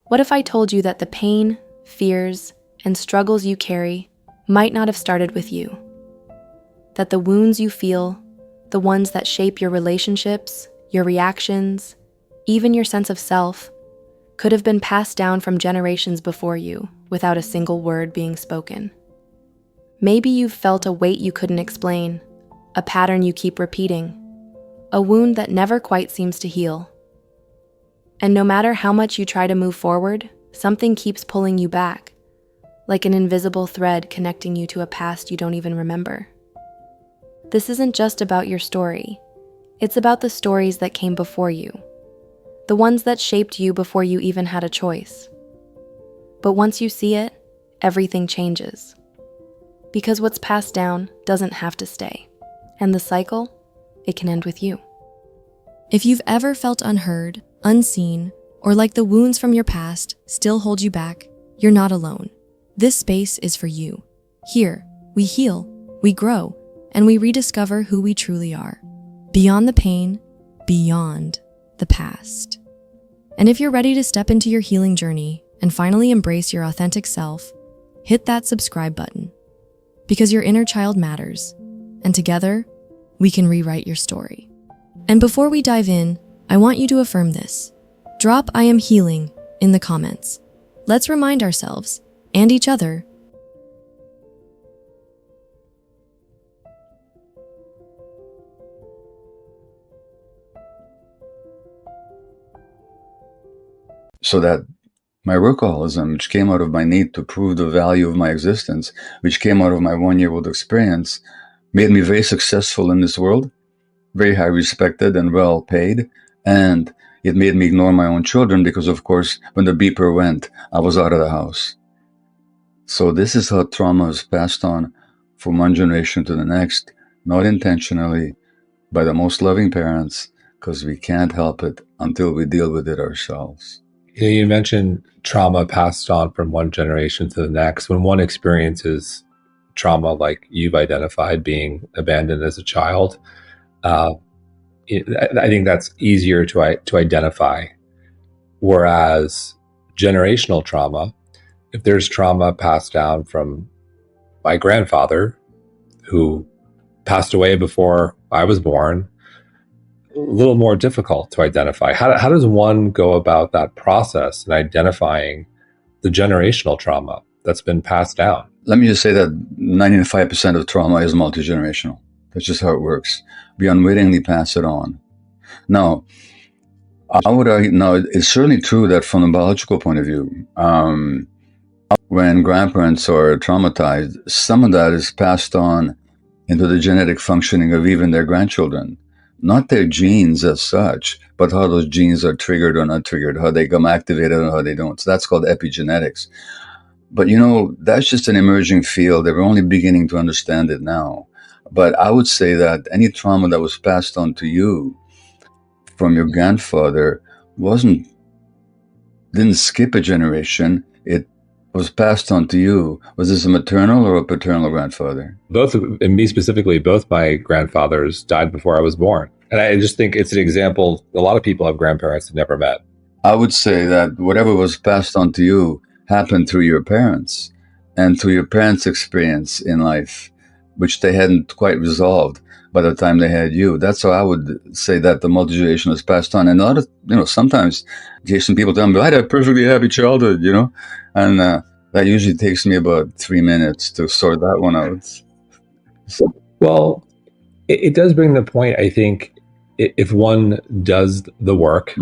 What if I told you that the pain, fears, and struggles you carry might not have started with you? That the wounds you feel, the ones that shape your relationships, your reactions, even your sense of self, could have been passed down from generations before you without a single word being spoken. Maybe you've felt a weight you couldn't explain, a pattern you keep repeating, a wound that never quite seems to heal. And no matter how much you try to move forward, something keeps pulling you back, like an invisible thread connecting you to a past you don't even remember. This isn't just about your story. It's about the stories that came before you, the ones that shaped you before you even had a choice. But once you see it, everything changes. Because what's passed down doesn't have to stay. And the cycle, it can end with you. If you've ever felt unheard, unseen, or like the wounds from your past still hold you back, you're not alone. This space is for you. Here, we heal, we grow, and we rediscover who we truly are. Beyond the pain, beyond the past. And if you're ready to step into your healing journey and finally embrace your authentic self, hit that subscribe button. Because your inner child matters, and together, we can rewrite your story. And before we dive in, I want you to affirm this. Drop "I am healing" in the comments. Let's remind ourselves, and each other, so that my workaholism, which came out of my need to prove the value of my existence, which came out of my 1-year-old experience, made me very successful in this world, very high respected and well paid, and it made me ignore my own children because, of course, when the beeper went, I was out of the house. So this is how trauma is passed on from one generation to the next, not intentionally, by the most loving parents, because we can't help it until we deal with it ourselves. You mentioned trauma passed on from one generation to the next. When one experiences trauma like you've identified, being abandoned as a child, I think that's easier to identify. Whereas generational trauma, if there's trauma passed down from my grandfather, who passed away before I was born, a little more difficult to identify. How does one go about that process in identifying the generational trauma that's been passed down? Let me just say that 95% of trauma is multigenerational. That's just how it works. We unwittingly pass it on. Now, I would argue, now, it's certainly true that from a biological point of view, when grandparents are traumatized, some of that is passed on into the genetic functioning of even their grandchildren. Not their genes as such, but how those genes are triggered or not triggered, how they become activated or how they don't. So that's called epigenetics. But that's just an emerging field. They're only beginning to understand it now. But I would say that any trauma that was passed on to you from your grandfather didn't skip a generation. It was passed on to you. Was this a maternal or a paternal grandfather? Both, and me specifically, both my grandfathers died before I was born. And I just think it's an example. A lot of people have grandparents they've never met. I would say that whatever was passed on to you happened through your parents and through your parents' experience in life, which they hadn't quite resolved by the time they had you. That's how I would say that the multigenerational is passed on. And a lot of, sometimes, Jason, people tell me, I had a perfectly happy childhood, and that usually takes me about 3 minutes to sort that one out. So. Well, it does bring the point, I think, if one does the work,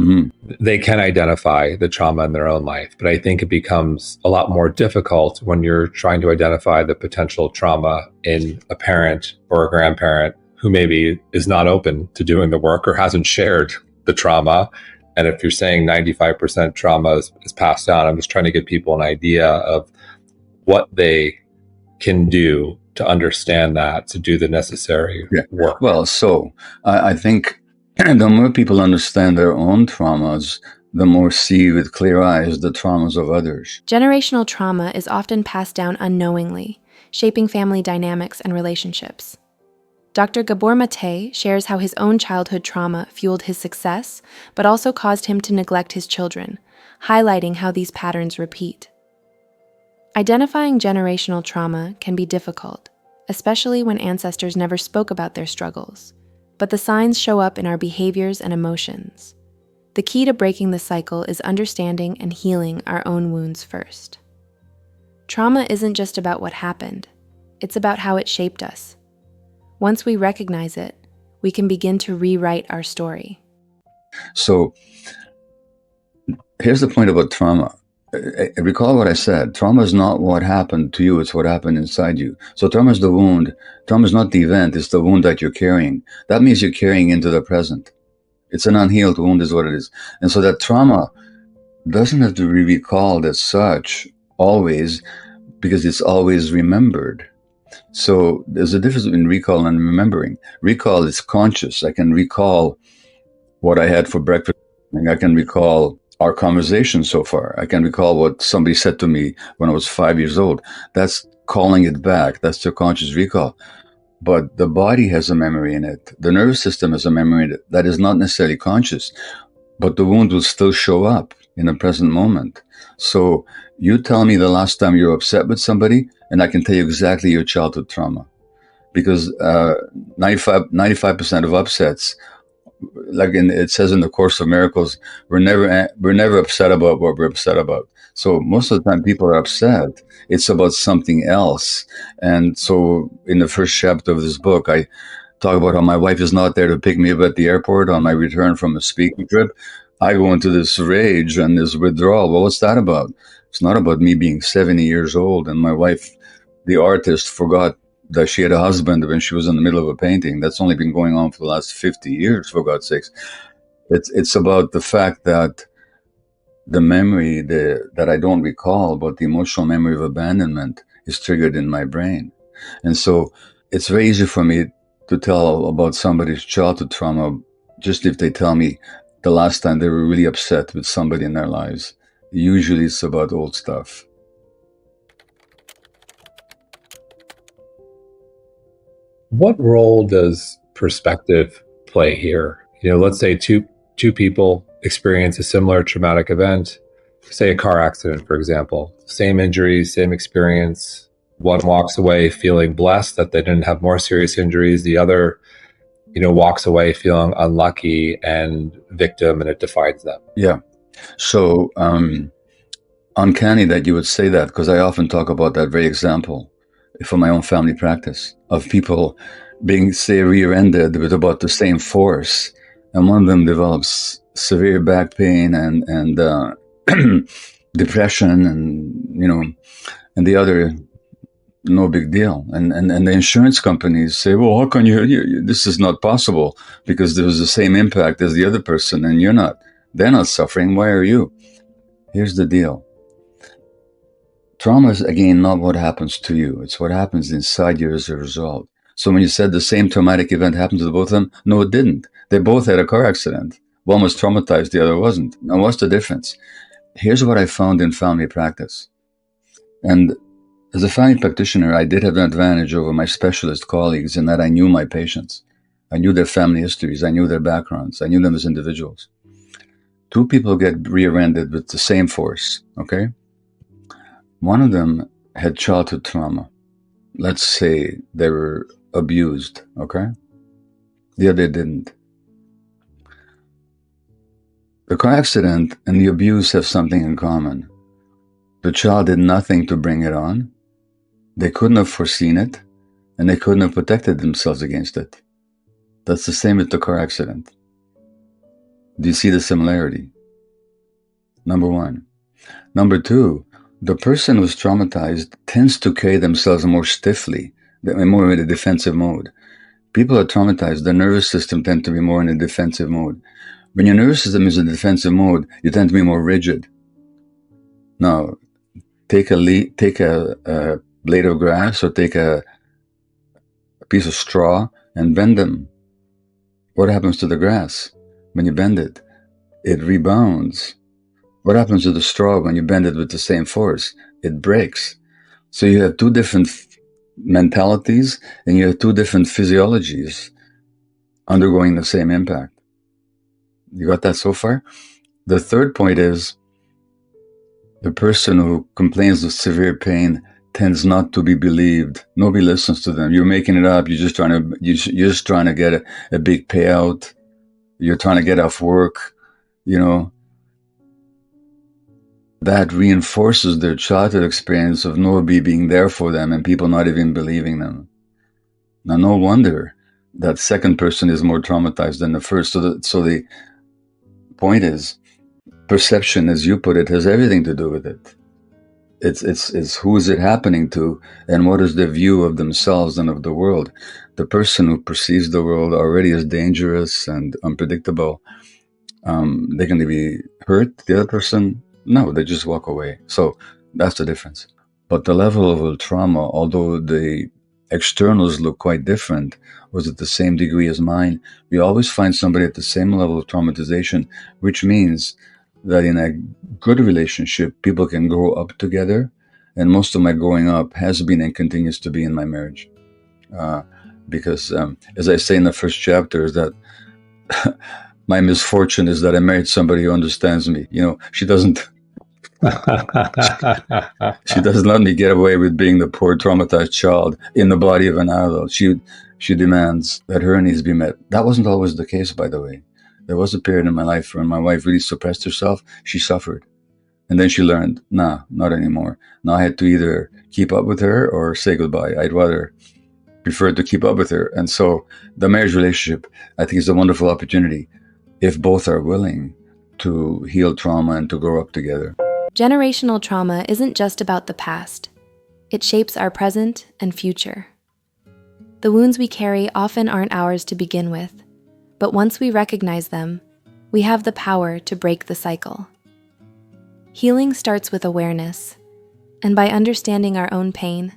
they can identify the trauma in their own life. But I think it becomes a lot more difficult when you're trying to identify the potential trauma in a parent or a grandparent who maybe is not open to doing the work or hasn't shared the trauma. And if you're saying 95% trauma is passed down, I'm just trying to give people an idea of what they can do to understand that, to do the necessary work. Well, so I think the more people understand their own traumas, the more see with clear eyes the traumas of others. Generational trauma is often passed down unknowingly, shaping family dynamics and relationships. Dr. Gabor Maté shares how his own childhood trauma fueled his success, but also caused him to neglect his children, highlighting how these patterns repeat. Identifying generational trauma can be difficult, especially when ancestors never spoke about their struggles, but the signs show up in our behaviors and emotions. The key to breaking the cycle is understanding and healing our own wounds first. Trauma isn't just about what happened, it's about how it shaped us. Once we recognize it, we can begin to rewrite our story. So here's the point about trauma. Recall what I said. Trauma is not what happened to you, it's what happened inside you. So trauma is the wound. Trauma is not the event, it's the wound that you're carrying. That means you're carrying into the present. It's an unhealed wound is what it is. And so that trauma doesn't have to be recalled as such always, because it's always remembered. So there's a difference between recall and remembering. Recall is conscious. I can recall what I had for breakfast. I can recall our conversation so far. I can recall what somebody said to me when I was 5 years old. That's calling it back. That's your conscious recall. But the body has a memory in it. The nervous system has a memory in it that is not necessarily conscious, but the wound will still show up in the present moment. So you tell me the last time you were upset with somebody, and I can tell you exactly your childhood trauma. Because 95% of upsets, it says in the Course of Miracles, we're never upset about what we're upset about. So most of the time people are upset, it's about something else. And so in the first chapter of this book, I talk about how my wife is not there to pick me up at the airport on my return from a speaking trip. I go into this rage and this withdrawal. Well, what's that about? It's not about me being 70 years old and my wife, the artist, forgot that she had a husband when she was in the middle of a painting. That's only been going on for the last 50 years, for God's sakes. It's about the fact that the memory that I don't recall, but the emotional memory of abandonment is triggered in my brain. And so it's very easy for me to tell about somebody's childhood trauma just if they tell me the last time they were really upset with somebody in their lives. Usually it's about old stuff. What role does perspective play here? Let's say two people experience a similar traumatic event, say a car accident, for example, same injuries, same experience. One walks away feeling blessed that they didn't have more serious injuries. The other, walks away feeling unlucky and victim, and it defines them. Yeah. So uncanny that you would say that, because I often talk about that very example from my own family practice of people being, say, rear-ended with about the same force, and one of them develops severe back pain and depression, and the other, no big deal. And the insurance companies say, well, how can you this is not possible because there was the same impact as the other person and they're not suffering. Why are you? Here's the deal. Trauma is, again, not what happens to you. It's what happens inside you as a result. So when you said the same traumatic event happened to the both of them, no, it didn't. They both had a car accident. One was traumatized, the other wasn't. Now, what's the difference? Here's what I found in family practice. And as a family practitioner, I did have an advantage over my specialist colleagues in that I knew my patients. I knew their family histories. I knew their backgrounds. I knew them as individuals. Two people get rear-ended with the same force, okay? One of them had childhood trauma. Let's say they were abused, okay? The other didn't. The car accident and the abuse have something in common. The child did nothing to bring it on. They couldn't have foreseen it, and they couldn't have protected themselves against it. That's the same with the car accident. Do you see the similarity? Number one. Number two, the person who's traumatized tends to carry themselves more stiffly, more in a defensive mode. People who are traumatized, their nervous system tends to be more in a defensive mode. When your nervous system is in defensive mode, you tend to be more rigid. Now, take a blade of grass or take a piece of straw and bend them. What happens to the grass when you bend it? It rebounds. What happens to the straw when you bend it with the same force? It breaks. So you have two different mentalities and you have two different physiologies undergoing the same impact. You got that so far? The third point is The person who complains of severe pain tends not to be believed. Nobody listens to them. You're making it up. You're just trying to get a big payout. You're trying to get off work. You know, that reinforces their childhood experience of nobody being there for them and people not even believing them. Now, no wonder that second person is more traumatized than the first. So the point is, perception, as you put it, has everything to do with it. It's who is it happening to, and what is their view of themselves and of the world. The person who perceives the world already as dangerous and unpredictable, they can be hurt. The other person, no, they just walk away. So that's the difference. But the level of trauma, although the externals look quite different, was at the same degree as mine. We always find somebody at the same level of traumatization, which means that in a good relationship, people can grow up together. And most of my growing up has been and continues to be in my marriage. Because, as I say in the first chapter, is that my misfortune is that I married somebody who understands me. You know, she doesn't let me get away with being the poor traumatized child in the body of an adult. She demands that her needs be met. That wasn't always the case, by the way. There was a period in my life when my wife really suppressed herself. She suffered. And then she learned, nah, not anymore. Now I had to either keep up with her or say goodbye. I'd rather prefer to keep up with her. And so the marriage relationship, I think, is a wonderful opportunity if both are willing to heal trauma and to grow up together. Generational trauma isn't just about the past. It shapes our present and future. The wounds we carry often aren't ours to begin with, but once we recognize them, we have the power to break the cycle. Healing starts with awareness, and by understanding our own pain,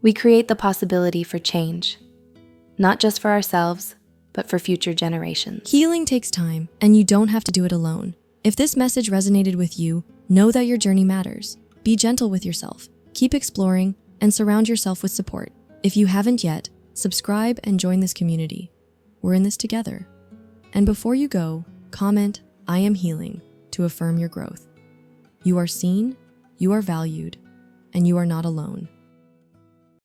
we create the possibility for change, not just for ourselves, but for future generations. Healing takes time, and you don't have to do it alone. If this message resonated with you, know that your journey matters. Be gentle with yourself, keep exploring, and surround yourself with support. If you haven't yet, subscribe and join this community. We're in this together. And before you go, comment, "I am healing," to affirm your growth. You are seen, you are valued, and you are not alone.